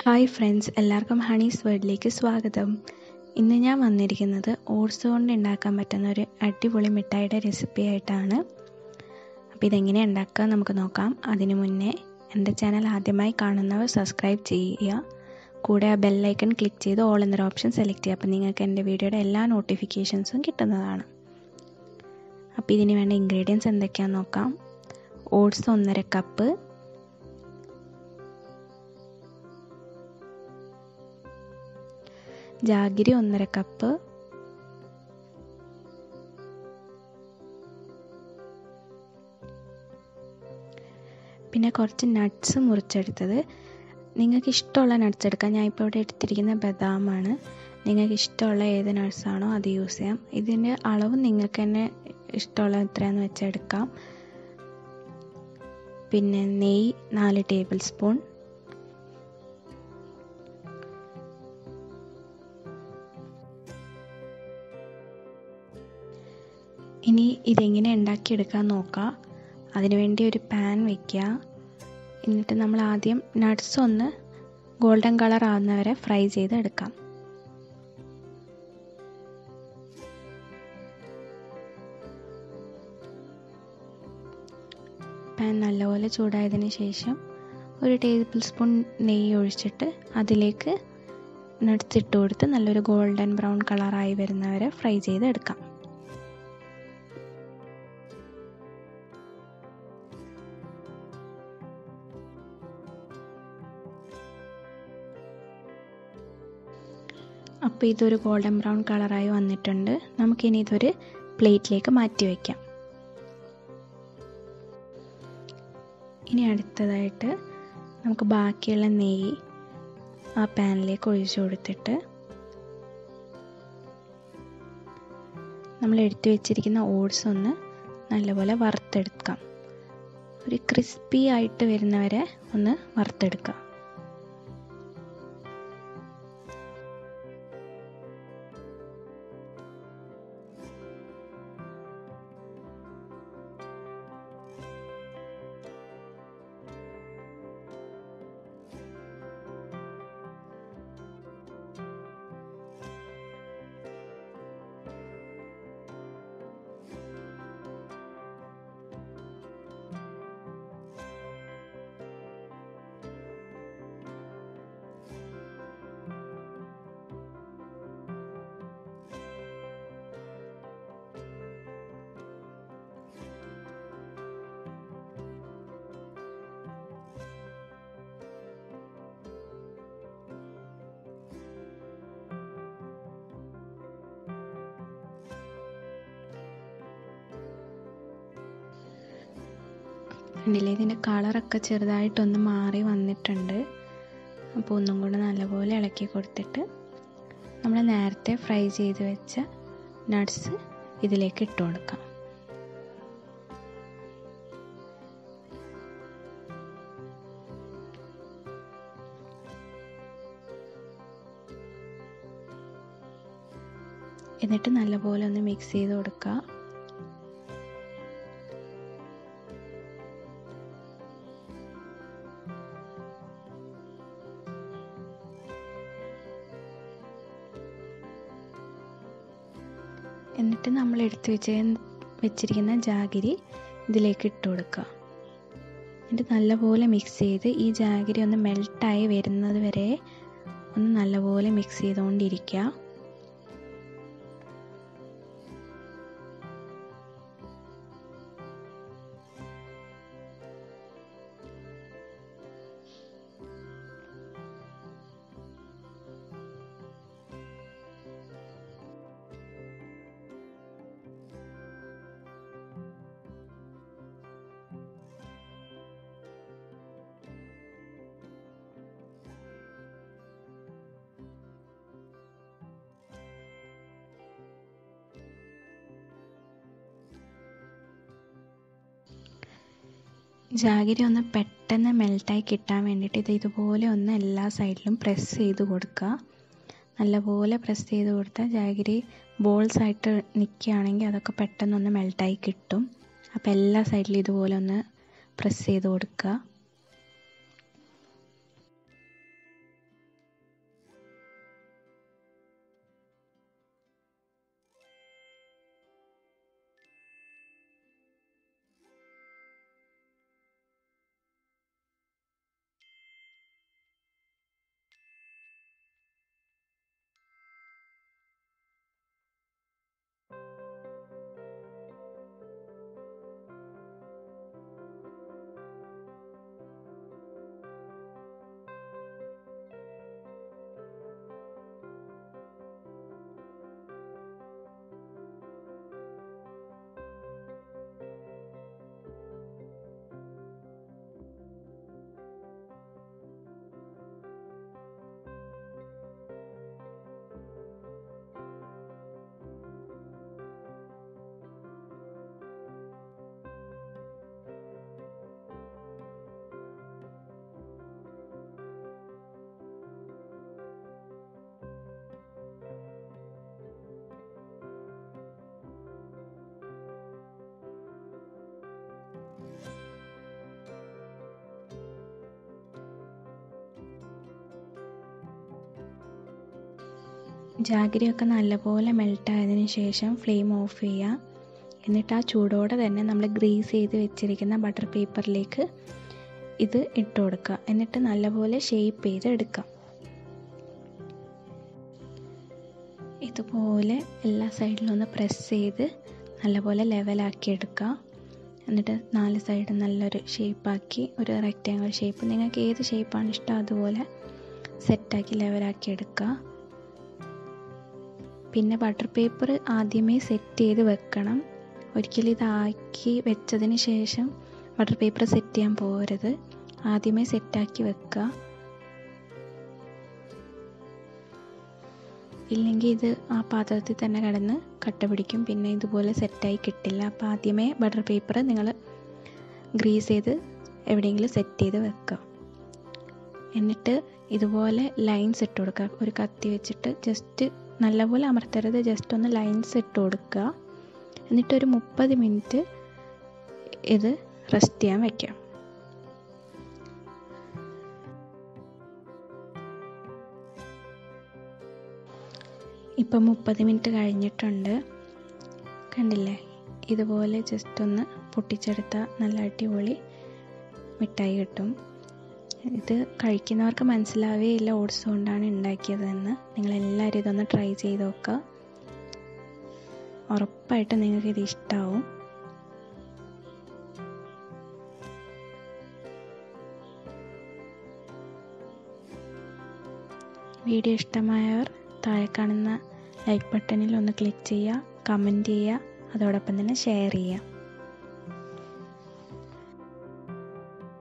Hi friends, എല്ലാവർക്കും Honey's വേൾഡിലേക്ക് സ്വാഗതം. ഇന്ന് ഞാൻ വന്നിരിക്കുന്നത് ഓട്സ് കൊണ്ട് ഉണ്ടാക്കാൻ പറ്റുന്ന ഒരു അടിപൊളി മിഠായിയുടെ റെസിപ്പി ആയിട്ടാണ്. അപ്പോൾ ഇതെങ്ങനെ ഉണ്ടാക്കുക നമുക്ക് നോക്കാം. അതിനു മുന്നേ എൻ്റെ ചാനൽ ആദ്യമായി കാണുന്നവർ സബ്സ്ക്രൈബ് ചെയ്യുക. കൂടെ ആ ബെല്ലൈക്കൺ ക്ലിക്ക് ചെയ്ത് ഓൾ എന്നൊരു ഓപ്ഷൻ സെലക്ട് ചെയ്യുക. അപ്പോൾ നിങ്ങൾക്ക് എൻ്റെ വീഡിയോയുടെ എല്ലാ നോട്ടിഫിക്കേഷൻസും കിട്ടുന്നതാണ്. അപ്പോൾ ഇതിന് വേണ്ട ഇൻഗ്രീഡിയൻസ് എന്തൊക്കെയാണെന്ന് നോക്കാം. ഓട്സ് 1.5 കപ്പ്, ജാഗിരി 1.5 കപ്പ്, പിന്നെ കുറച്ച് നട്ട്സ് മുറിച്ചെടുത്തത്. നിങ്ങൾക്ക് ഇഷ്ടമുള്ള നട്ട്സ് എടുക്കാം. ഞാൻ ഇപ്പോൾ ഇവിടെ എടുത്തിരിക്കുന്ന ബദാമാണ്. നിങ്ങൾക്ക് ഇഷ്ടമുള്ള ഏത് നട്ട്സാണോ അത് യൂസ് ചെയ്യാം. ഇതിൻ്റെ അളവ് നിങ്ങൾക്ക് തന്നെ ഇഷ്ടമുള്ള എത്രയാണെന്ന് വെച്ചാൽ എടുക്കാം. പിന്നെ നെയ്യ് 4 ടേബിൾ സ്പൂൺ, ഇനി ഇതെങ്ങനെ ഉണ്ടാക്കിയെടുക്കാൻ നോക്കാം. അതിനുവേണ്ടി ഒരു പാൻ വയ്ക്കുക. എന്നിട്ട് നമ്മൾ ആദ്യം നട്ട്സ് ഒന്ന് ഗോൾഡൻ കളർ ആവുന്നവരെ ഫ്രൈ ചെയ്തെടുക്കാം. പാൻ നല്ലപോലെ ചൂടായതിന് ശേഷം 1 ടേബിൾ സ്പൂൺ നെയ്യ് ഒഴിച്ചിട്ട് അതിലേക്ക് നട്ട്സ് ഇട്ട് കൊടുത്ത് നല്ലൊരു ഗോൾഡൻ ബ്രൗൺ കളറായി വരുന്നവരെ ഫ്രൈ ചെയ്തെടുക്കാം. അപ്പോൾ ഇതൊരു ഗോൾഡൻ ബ്രൗൺ കളറായി വന്നിട്ടുണ്ട്. നമുക്കിനി ഇതൊരു പ്ലേറ്റിലേക്ക് മാറ്റി വയ്ക്കാം. ഇനി അടുത്തതായിട്ട് നമുക്ക് ബാക്കിയുള്ള നെയ്യ് ആ പാനിലേക്ക് ഒഴിച്ചു കൊടുത്തിട്ട് നമ്മൾ എടുത്തു വെച്ചിരിക്കുന്ന ഓട്സ് ഒന്ന് നല്ലപോലെ വറുത്തെടുക്കാം. ഒരു ക്രിസ്പി ആയിട്ട് വരുന്നവരെ ഒന്ന് വറുത്തെടുക്കാം. കണ്ടില്ലേ, ഇതിൻ്റെ കളറൊക്കെ ചെറുതായിട്ടൊന്ന് മാറി വന്നിട്ടുണ്ട്. അപ്പോൾ ഒന്നും കൂടെ നല്ലപോലെ ഇളക്കി കൊടുത്തിട്ട് നമ്മൾ നേരത്തെ ഫ്രൈ ചെയ്ത് വെച്ച നട്ട്സ് ഇതിലേക്ക് ഇട്ട് കൊടുക്കാം. എന്നിട്ട് നല്ലപോലെ ഒന്ന് മിക്സ് ചെയ്ത് കൊടുക്കുക. എന്നിട്ട് നമ്മൾ എടുത്ത് വെച്ചിരിക്കുന്ന ജാഗിരി ഇതിലേക്ക് ഇട്ട് കൊടുക്കുക. എന്നിട്ട് നല്ലപോലെ മിക്സ് ചെയ്ത് ഈ ജാഗിരി ഒന്ന് മെൽട്ടായി വരുന്നത് വരെ ഒന്ന് നല്ലപോലെ മിക്സ് ചെയ്തുകൊണ്ടിരിക്കുക. ജാഗിരി ഒന്ന് പെട്ടെന്ന് മെൽട്ടായി കിട്ടാൻ വേണ്ടിയിട്ട് ഇത് ഇതുപോലെ ഒന്ന് എല്ലാ സൈഡിലും പ്രസ് ചെയ്ത് കൊടുക്കുക. നല്ലപോലെ പ്രസ് ചെയ്ത് കൊടുത്താൽ ജാഗിരി ബോൾസ് ആയിട്ട് നിൽക്കുകയാണെങ്കിൽ അതൊക്കെ പെട്ടെന്നൊന്ന് മെൽട്ടായി കിട്ടും. അപ്പോൾ എല്ലാ സൈഡിലും ഇതുപോലെ ഒന്ന് പ്രസ് ചെയ്ത് കൊടുക്കുക. ജാഗരിയൊക്കെ നല്ലപോലെ മെൽട്ടായതിനു ശേഷം ഫ്ലെയിം ഓഫ് ചെയ്യുക. എന്നിട്ട് ആ ചൂടോടെ തന്നെ നമ്മൾ ഗ്രീസ് ചെയ്ത് വെച്ചിരിക്കുന്ന ബട്ടർ പേപ്പറിലേക്ക് ഇത് ഇട്ട് കൊടുക്കുക. എന്നിട്ട് നല്ലപോലെ ഷേപ്പ് ചെയ്ത് എടുക്കാം. ഇതുപോലെ എല്ലാ സൈഡിലും ഒന്ന് പ്രസ് ചെയ്ത് നല്ലപോലെ ലെവലാക്കി എടുക്കുക. എന്നിട്ട് 4 സൈഡ് നല്ലൊരു ഷേപ്പാക്കി, ഒരു റെക്റ്റാങ്കിൾ ഷേപ്പ്, നിങ്ങൾക്ക് ഏത് ഷേപ്പാണ് ഇഷ്ടം അതുപോലെ സെറ്റാക്കി ലെവലാക്കി എടുക്കുക. പിന്നെ ബട്ടർ പേപ്പർ ആദ്യമേ സെറ്റ് ചെയ്ത് വെക്കണം. ഒരിക്കലും ഇതാക്കി വെച്ചതിന് ശേഷം ബട്ടർ പേപ്പർ സെറ്റ് ചെയ്യാൻ പോകരുത്. ആദ്യമേ സെറ്റാക്കി വെക്കുക. ഇല്ലെങ്കിൽ ഇത് ആ പാത്രത്തിൽ തന്നെ കിടന്ന് കട്ട പിടിക്കും, പിന്നെ ഇതുപോലെ സെറ്റായി കിട്ടില്ല. അപ്പോൾ ആദ്യമേ ബട്ടർ പേപ്പർ നിങ്ങൾ ഗ്രീസ് ചെയ്ത് എവിടെയെങ്കിലും സെറ്റ് ചെയ്ത് വെക്കുക. എന്നിട്ട് ഇതുപോലെ ലൈൻസ് ഇട്ട് കൊടുക്കുക. ഒരു കത്തി വെച്ചിട്ട് ജസ്റ്റ് നല്ലപോലെ അമർത്തരുത്, ജസ്റ്റ് ഒന്ന് ലൈൻസ് ഇട്ട് കൊടുക്കുക. എന്നിട്ടൊരു 30 മിനിറ്റ് ഇത് റെസ്റ്റ് ചെയ്യാൻ വയ്ക്കാം. ഇപ്പം 30 മിനിറ്റ് കഴിഞ്ഞിട്ടുണ്ട്. കണ്ടില്ലേ, ഇതുപോലെ ജസ്റ്റ് ഒന്ന് പൊട്ടിച്ചെടുത്താൽ നല്ല അടിപൊളി മിഠായി കിട്ടും. ഇത് കഴിക്കുന്നവർക്ക് മനസ്സിലാവേയില്ല ഓട്സ് കൊണ്ടാണ് ഉണ്ടാക്കിയതെന്ന്. നിങ്ങളെല്ലാവരും ഇതൊന്ന് ട്രൈ ചെയ്ത് നോക്കുക. ഉറപ്പായിട്ടും നിങ്ങൾക്ക് ഇത് ഇഷ്ടമാവും. വീഡിയോ ഇഷ്ടമായവർ താഴെ കാണുന്ന ലൈക്ക് ബട്ടണിൽ ഒന്ന് ക്ലിക്ക് ചെയ്യുക, കമൻറ്റ് ചെയ്യുക, അതോടൊപ്പം തന്നെ ഷെയർ ചെയ്യുക.